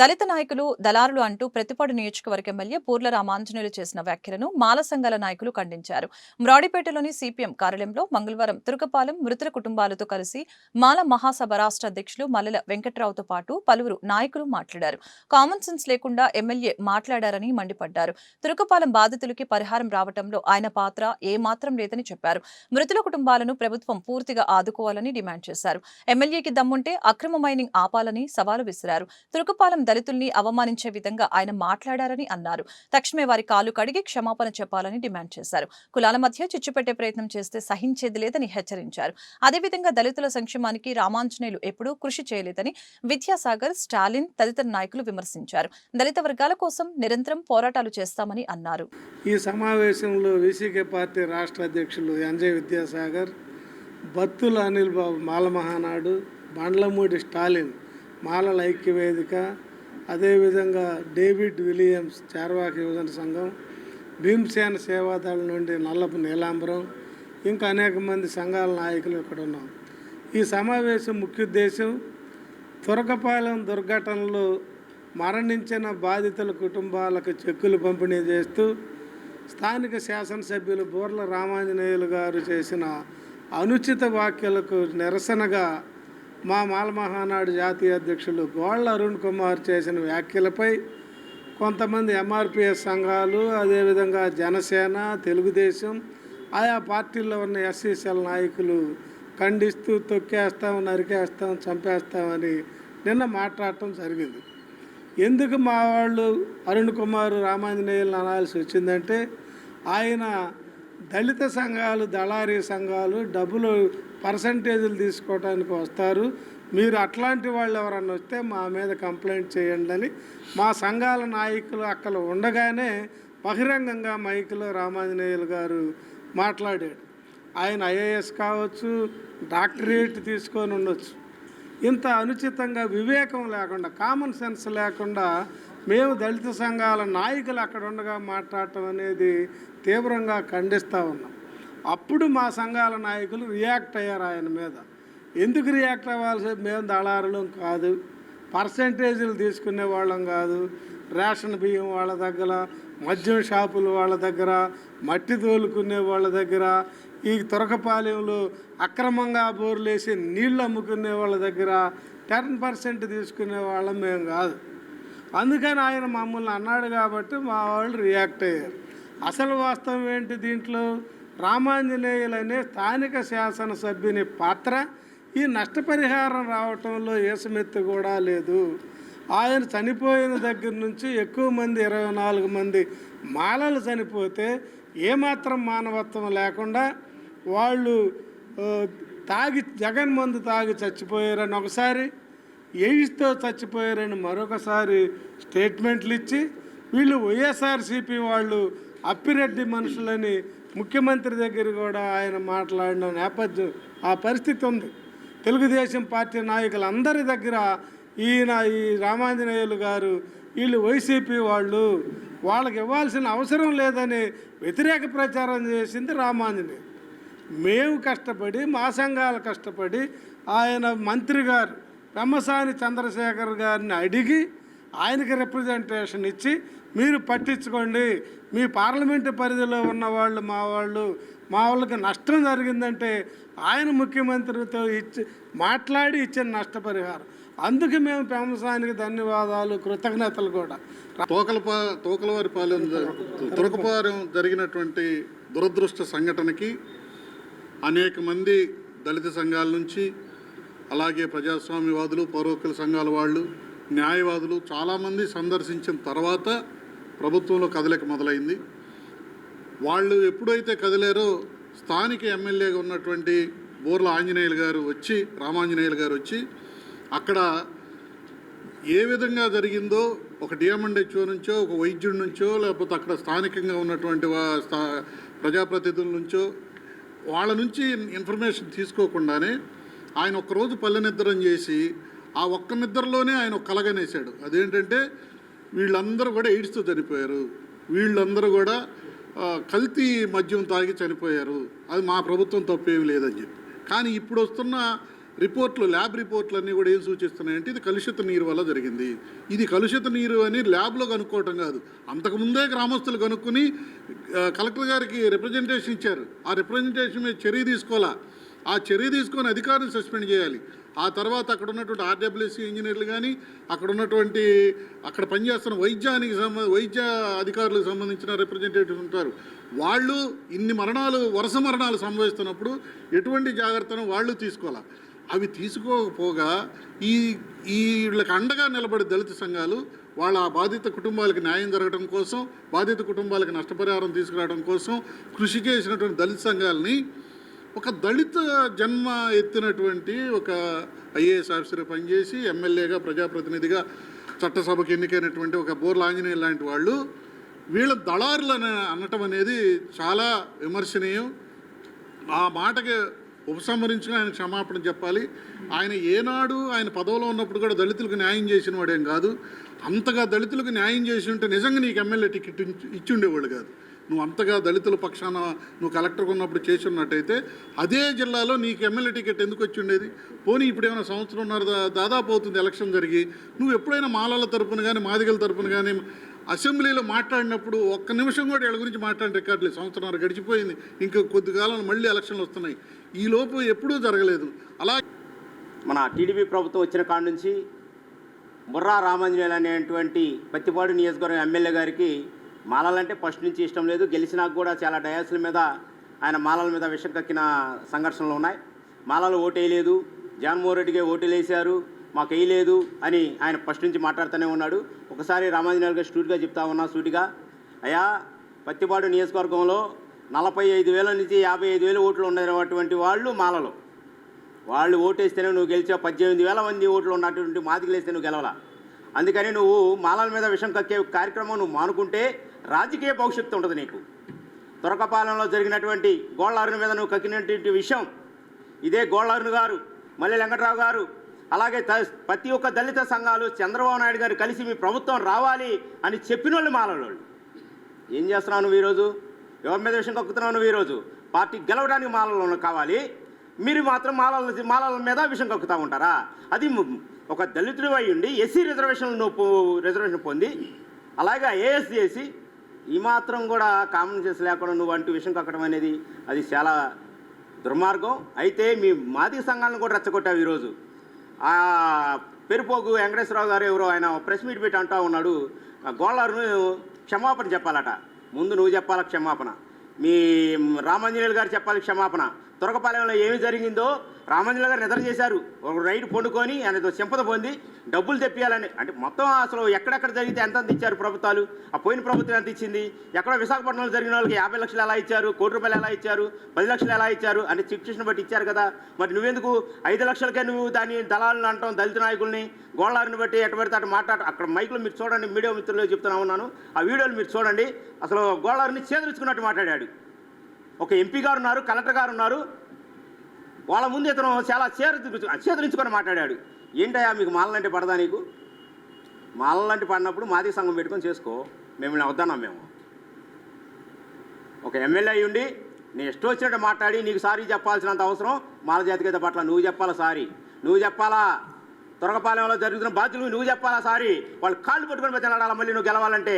దళిత నాయకులు, దళారులు అంటూ ప్రతిపాడు నియోజకవర్గ ఎమ్మెల్యే పూర్ల రామాంజనేయులు చేసిన వ్యాఖ్యలను మాల సంఘాల నాయకులు ఖండించారు. మ్రాడిపేటలోని సిపిఎం కార్యాలయంలో మంగళవారం తురకపాలెం మృతుల కుటుంబాలతో కలిసి మాల మహాసభ రాష్ట్ర అధ్యక్షులు మల్లెల వెంకట్రావుతో పాటు పలువురు నాయకులు మాట్లాడారు. కామన్ సెన్స్ లేకుండా ఎమ్మెల్యే మాట్లాడారని మండిపడ్డారు. తురకపాలెం బాధితులకి పరిహారం రావటంలో ఆయన పాత్ర ఏమాత్రం లేదని చెప్పారు. మృతుల కుటుంబాలను ప్రభుత్వం పూర్తిగా ఆదుకోవాలని డిమాండ్ చేశారు. ఎమ్మెల్యేకి దమ్ముంటే అక్రమ మైనింగ్ ఆపాలని సవాలు విసిరారు. తురకపాలెం దళితుల్ని అవమానించే విధంగా ఆయన మాట్లాడారని అన్నారు. తక్షణమే వారి కాలు కడిగి క్షమాపణ చెప్పాలని డిమాండ్ చేశారు. కులాల మధ్య చిచ్చు పెట్టే ప్రయత్నం చేస్తే సహించేది లేదని హెచ్చరించారు. అదేవిధంగా దళితుల సంక్షేమానికి రామాంజనేయులు ఎప్పుడూ కృషి చేయలేదని విద్యాసాగర్, స్టాలిన్ తదితర నాయకులు విమర్శించారు. దళిత వర్గాల కోసం నిరంతరం పోరాటాలు చేస్తామని అన్నారు. ఈ సమావేశంలో వీసీకే పార్టీ రాష్ట్ర అధ్యక్షులు ఎన్జే విద్యాసాగర్, బత్తుల అనిల్ బాబు మాల మహానాడు, బండ్లమూడి స్టాలిన్ మాలల ఐక్యవేదిక, అదేవిధంగా డేవిడ్ విలియమ్స్ చార్వాక యువజన సంఘం, భీమసేన సేవాదళ నుండి నల్లపు నీలాంబరం, ఇంకా అనేక మంది సంఘాల నాయకులు ఇక్కడ ఉన్నాం. ఈ సమావేశం ముఖ్య ఉద్దేశం తురకపాలెం దుర్ఘటనలో మరణించిన బాధితుల కుటుంబాలకు చెక్కులు పంపిణీ చేస్తూ స్థానిక శాసనసభ్యులు బూర్ల రామాంజనేయులు గారు చేసిన అనుచిత వ్యాఖ్యలకు నిరసనగా మా మాల మహానాడు జాతీయ అధ్యక్షులు గోళ్ళ అరుణ్ కుమార్ చేసిన వ్యాఖ్యలపై కొంతమంది ఎంఆర్పిఎస్ సంఘాలు, అదేవిధంగా జనసేన, తెలుగుదేశం, ఆయా పార్టీల్లో ఉన్న ఎస్సీసీఎల్ నాయకులు ఖండిస్తూ తొక్కేస్తాం, నరికేస్తాం, చంపేస్తామని నిన్న మాట్లాడటం జరిగింది. ఎందుకు మా వాళ్ళు అరుణ్ కుమార్ రామాంజనేయులను అనాల్సి వచ్చిందంటే ఆయన దళిత సంఘాలు, దళారీ సంఘాలు డబ్బులు పర్సంటేజీలు తీసుకోవడానికి వస్తారు, మీరు అట్లాంటి వాళ్ళు ఎవరన్నా వస్తే మా మీద కంప్లైంట్ చేయండి అని మా సంఘాల నాయకులు అక్కడ ఉండగానే బహిరంగంగా మైకులో రామాంజనేయులు గారు మాట్లాడాడు. ఆయన ఐఏఎస్ కావచ్చు, డాక్టరేట్ తీసుకొని ఉండొచ్చు. ఇంత అనుచితంగా వివేకం లేకుండా, కామన్ సెన్స్ లేకుండా మేము దళిత సంఘాల నాయకులు అక్కడ ఉండగా మాట్లాడటం అనేది తీవ్రంగా ఖండిస్తూ ఉన్నాం. అప్పుడు మా సంఘాల నాయకులు రియాక్ట్ అయ్యారు ఆయన మీద. ఎందుకు రియాక్ట్ అవ్వాల్సి, మేము దళారులం కాదు, పర్సంటేజీలు తీసుకునే వాళ్ళం కాదు, రేషన్ బియ్యం వాళ్ళ దగ్గర, మద్యం షాపులు వాళ్ళ దగ్గర, మట్టి తోలుకునే వాళ్ళ దగ్గర, ఈ తురకపాలెంలో అక్రమంగా బోర్లేసి నీళ్ళు అమ్ముకునే వాళ్ళ దగ్గర 10% తీసుకునే వాళ్ళం మేము కాదు. అందుకని ఆయన మమ్మల్ని అన్నాడు కాబట్టి మా వాళ్ళు రియాక్ట్ అయ్యారు. అసలు వాస్తవం ఏంటి దీంట్లో? రామాంజనేయులు అనే స్థానిక శాసనసభ్యుని పాత్ర ఈ నష్టపరిహారం రావటంలో ఏసమెత్తు కూడా లేదు. ఆయన చనిపోయిన దగ్గర నుంచి ఎక్కువ మంది 24 మంది మాలలు చనిపోతే ఏమాత్రం మానవత్వం లేకుండా వాళ్ళు జగన్ మందు తాగి చచ్చిపోయారని ఒకసారి, ఎయిడ్స్తో చచ్చిపోయారని మరొకసారి స్టేట్మెంట్లు ఇచ్చి, వీళ్ళు వైఎస్ఆర్సీపీ వాళ్ళు అప్పిరెడ్డి మనుషులని ముఖ్యమంత్రి దగ్గర కూడా ఆయన మాట్లాడిన నేపథ్యం, ఆ పరిస్థితి ఉంది. తెలుగుదేశం పార్టీ నాయకులందరి దగ్గర ఈ రామాంజనేయులు గారు వీళ్ళు వైసీపీ వాళ్ళు, వాళ్ళకి ఇవ్వాల్సిన అవసరం లేదని వ్యతిరేక ప్రచారం చేసింది రామాంజనేయులు. మేము కష్టపడి, మా సంఘాలు కష్టపడి ఆయన మంత్రి గారు పెమ్మసాని చంద్రశేఖర్ గారిని అడిగి ఆయనకి రిప్రజెంటేషన్ ఇచ్చి, మీరు పట్టించుకోండి, మీ పార్లమెంటు పరిధిలో ఉన్న వాళ్ళు మా వాళ్ళకి నష్టం జరిగిందంటే ఆయన ముఖ్యమంత్రితో మాట్లాడి ఇచ్చిన నష్టపరిహారం. అందుకే మేము పెమ్మసానికి ధన్యవాదాలు, కృతజ్ఞతలు కూడా. తోకలవారిపాలెం తురకపాలెం జరిగినటువంటి దురదృష్ట సంఘటనకి అనేక మంది దళిత సంఘాల నుంచి, అలాగే ప్రజాస్వామ్యవాదులు, పౌరహక్కుల సంఘాల వాళ్ళు, న్యాయవాదులు చాలామంది సందర్శించిన తర్వాత ప్రభుత్వంలో కదలిక మొదలైంది. వాళ్ళు ఎప్పుడైతే కదిలారో స్థానిక ఎమ్మెల్యేగా ఉన్నటువంటి బూర్ల రామాంజనేయులు గారు వచ్చి అక్కడ ఏ విధంగా జరిగిందో ఒక డిఎంఎండ్హెచ్ఓ నుంచో, ఒక వైద్యుడి నుంచో, లేకపోతే అక్కడ స్థానికంగా ఉన్నటువంటి ప్రజాప్రతినిధుల నుంచో వాళ్ళ నుంచి ఇన్ఫర్మేషన్ తీసుకోకుండానే ఆయన ఒక్కరోజు పల్లె నిద్రం చేసి ఆ ఒక్క నిద్రలోనే ఆయన ఒక కలగనేశాడు. అదేంటంటే వీళ్ళందరూ కూడా ఎయిడ్స్తో చనిపోయారు, వీళ్ళందరూ కూడా కల్తీ మద్యం తాగి చనిపోయారు, అది మా ప్రభుత్వం తప్పేమి లేదని చెప్పి. కానీ ఇప్పుడు వస్తున్న రిపోర్ట్లు, ల్యాబ్ రిపోర్ట్లన్నీ కూడా ఏం సూచిస్తున్నాయంటే ఇది కలుషిత నీరు వల్ల జరిగింది. ఇది కలుషిత నీరు అని ల్యాబ్లో కనుక్కోవటం కాదు, అంతకుముందే గ్రామస్తులు కనుక్కొని కలెక్టర్ గారికి రిప్రజెంటేషన్ ఇచ్చారు. ఆ రిప్రజెంటేషన్ మీద చర్య తీసుకోవాలా, ఆ చర్య తీసుకొని అధికారులను సస్పెండ్ చేయాలి. ఆ తర్వాత అక్కడ ఉన్నటువంటి ఆర్డబ్ల్యూసీ ఇంజనీర్లు కానీ, అక్కడ పనిచేస్తున్న వైద్య అధికారులకు సంబంధించిన రిప్రజెంటేటివ్స్ ఉంటారు. వాళ్ళు ఇన్ని వరుస మరణాలు సంభవిస్తున్నప్పుడు ఎటువంటి జాగ్రత్తను వాళ్ళు తీసుకోవాలి. అవి తీసుకోకపోగా వీళ్ళకి అండగా నిలబడే దళిత సంఘాలు వాళ్ళ బాధిత కుటుంబాలకు న్యాయం జరగడం కోసం, బాధిత కుటుంబాలకు నష్టపరిహారం తీసుకురావడం కోసం కృషి చేసినటువంటి దళిత సంఘాలని ఒక దళిత జన్మ ఎత్తినటువంటి ఒక ఐఏఎస్ ఆఫీసర్ పనిచేసి ఎమ్మెల్యేగా, ప్రజాప్రతినిధిగా, చట్టసభకు ఎన్నికైనటువంటి ఒక బోర్ల ఆంజనేయ లాంటి వాళ్ళు వీళ్ళ దళారులు అనటం అనేది చాలా విమర్శనీయం. ఆ మాటకి ఉపసంహరించుకుని ఆయన క్షమాపణ చెప్పాలి. ఆయన ఏనాడు ఆయన పదవిలో ఉన్నప్పుడు కూడా దళితులకు న్యాయం చేసిన వాడేం కాదు. అంతగా దళితులకు న్యాయం చేసి ఉంటే నిజంగా నీకు ఎమ్మెల్యే టికెట్ ఇచ్చి ఉండేవాళ్ళు కాదు. నువ్వు అంతగా దళితుల పక్షాన నువ్వు కలెక్టర్గా ఉన్నప్పుడు చేసి ఉన్నట్టయితే అదే జిల్లాలో నీకు ఎమ్మెల్యే టికెట్ ఎందుకు వచ్చి ఉండేది? పోనీ ఇప్పుడు ఏమైనా సంవత్సరంన్నర దాదాపు అవుతుంది ఎలక్షన్ జరిగి, నువ్వు ఎప్పుడైనా మాలల తరపున కానీ, మాదిగల తరపున కానీ అసెంబ్లీలో మాట్లాడినప్పుడు ఒక్క నిమిషం కూడా వీళ్ళ గురించి మాట్లాడిన రికార్డు లేదు. సంవత్సరంన్నర గడిచిపోయింది, ఇంకా కొద్ది కాలంలో మళ్ళీ ఎలక్షన్లు వస్తున్నాయి. ఈ లోపు ఎప్పుడూ జరగలేదు. అలా మన టీడీపీ ప్రభుత్వం వచ్చిన కాడ నుంచి బుర్రా రామాంజనేయులు అనేటువంటి పత్తిపాడు నియోజకవర్గం ఎమ్మెల్యే గారికి మాలలంటే ఫస్ట్ నుంచి ఇష్టం లేదు. గెలిచినాక కూడా చాలా డయాసుల మీద ఆయన మాలల మీద విషం కక్కిన సంఘర్షణలు ఉన్నాయి. మాలలు ఓటేయలేదు, జగన్మోహన్ రెడ్డికి ఓటేలు వేశారు, మాకు వేయలేదు అని ఆయన ఫస్ట్ నుంచి మాట్లాడుతూనే ఉన్నాడు. ఒకసారి రామాంజనేయులు గారు స్టూట్గా చెప్తా ఉన్నా సూటిగా, అయ్యా పత్తిపాడు నియోజకవర్గంలో 45,000 నుంచి 55,000 ఓట్లు ఉన్నటువంటి వాళ్ళు మాలలు. వాళ్ళు ఓటేస్తేనే నువ్వు గెలిచావు. 18,000 మంది ఓట్లు ఉన్నటువంటి మాదిగలేస్తే నువ్వు గెలవాలా. అందుకని నువ్వు మాలల మీద విషం కక్కే కార్యక్రమం నువ్వు మానుకుంటే రాజకీయ భవిష్యత్తు ఉంటుంది నీకు. తురకపాలెంలో జరిగినటువంటి గోళ్ళారుని మీద నువ్వు కక్కినటువంటి విషయం ఇదే గోళ్ళారుని గారు, మల్లె వెంకట్రావు గారు, అలాగే ప్రతి ఒక్క దళిత సంఘాలు చంద్రబాబు నాయుడు గారు కలిసి మీ ప్రభుత్వం రావాలి అని చెప్పిన వాళ్ళు మాలలు. ఏం చేస్తున్నావు నువ్వు ఈరోజు? ఎవరి మీద విషయం కక్కుతున్నావు నువ్వు ఈరోజు? పార్టీ గెలవడానికి మాలలు కావాలి, మీరు మాత్రం మాలల మీద విషయం కక్కుతూ ఉంటారా? అది ఒక దళితుడు అయి ఉండి ఎస్సీ రిజర్వేషన్ పొంది, అలాగే ఏఎస్ చేసి ఈ మాత్రం కూడా కామన్ సెన్స్ లేకుండా నువ్వు అంటూ విషయం కక్కడం అనేది అది చాలా దుర్మార్గం. అయితే మీ మాదిగ సంఘాలను కూడా రెచ్చగొట్టావు ఈరోజు. పెరుపోగు వెంకటేశ్వరరావు గారు ఎవరో ఆయన ప్రెస్ మీట్ పెట్టి అంటూ ఉన్నాడు, గోళ్ళారును క్షమాపణ చెప్పాలట. ముందు నువ్వు చెప్పాలి క్షమాపణ, మీ రామాంజనేయులు గారు చెప్పాలి క్షమాపణ. తురకపాలెంలో ఏమి జరిగిందో రామాంజనేయులు గారు నిద్ర చేశారు. ఒక రైడ్ పండుకొని ఆయనతో సింపద పొంది డబ్బులు తెప్పియాలని, అంటే మొత్తం అసలు ఎక్కడెక్కడ జరిగితే ఎంత ఇచ్చారు ప్రభుత్వాలు? ఆ పోయిన ప్రభుత్వం ఎంత ఇచ్చింది? ఎక్కడ విశాఖపట్నంలో జరిగిన వాళ్ళకి 50 లక్షలు ఎలా ఇచ్చారు, కోటి రూపాయలు ఎలా ఇచ్చారు, 10 లక్షలు ఎలా ఇచ్చారు అంటే సిచ్యువేషన్ బట్టి ఇచ్చారు కదా. మరి నువ్వెందుకు 5 లక్షలకే నువ్వు దాన్ని దళాలను అంటాం, దళిత నాయకుల్ని గోళ్ళారుని బట్టి ఎటు పెడితే అటు మాట్లాడు. అక్కడ మైకులు మీరు చూడండి, మీడియా మిత్రులు చెప్తున్నా ఉన్నాను, ఆ వీడియోలు మీరు చూడండి. అసలు గోళ్ళారుని చేదరించుకున్నట్టు మాట్లాడాడు. ఒక ఎంపీ గారు ఉన్నారు, కలెక్టర్ గారు ఉన్నారు, వాళ్ళ ముందు ఇతను చాలా చేదరించుకొని మాట్లాడాడు. ఏంటయ్యా మీకు మాలలంటే పడదా? నీకు మాలలంటే పడినప్పుడు మాదిగ సంఘం పెట్టుకొని చేసుకో, మేము వద్దన్నాం. మేము ఒక ఎమ్మెల్యే అయ్యి ఉండి నీ ఇష్టం వచ్చినట్టు మాట్లాడి నీకు సారీ చెప్పాల్సినంత అవసరం మాల జాతికేత పట్ల నువ్వు చెప్పాలా సారీ, నువ్వు చెప్పాలా. తురకపాలెంలో జరుగుతున్న బాధ్యులు నువ్వు చెప్పాలా సారీ. వాళ్ళు కాళ్ళు పట్టుకొని పెట్టి మళ్ళీ నువ్వు గెలవాలంటే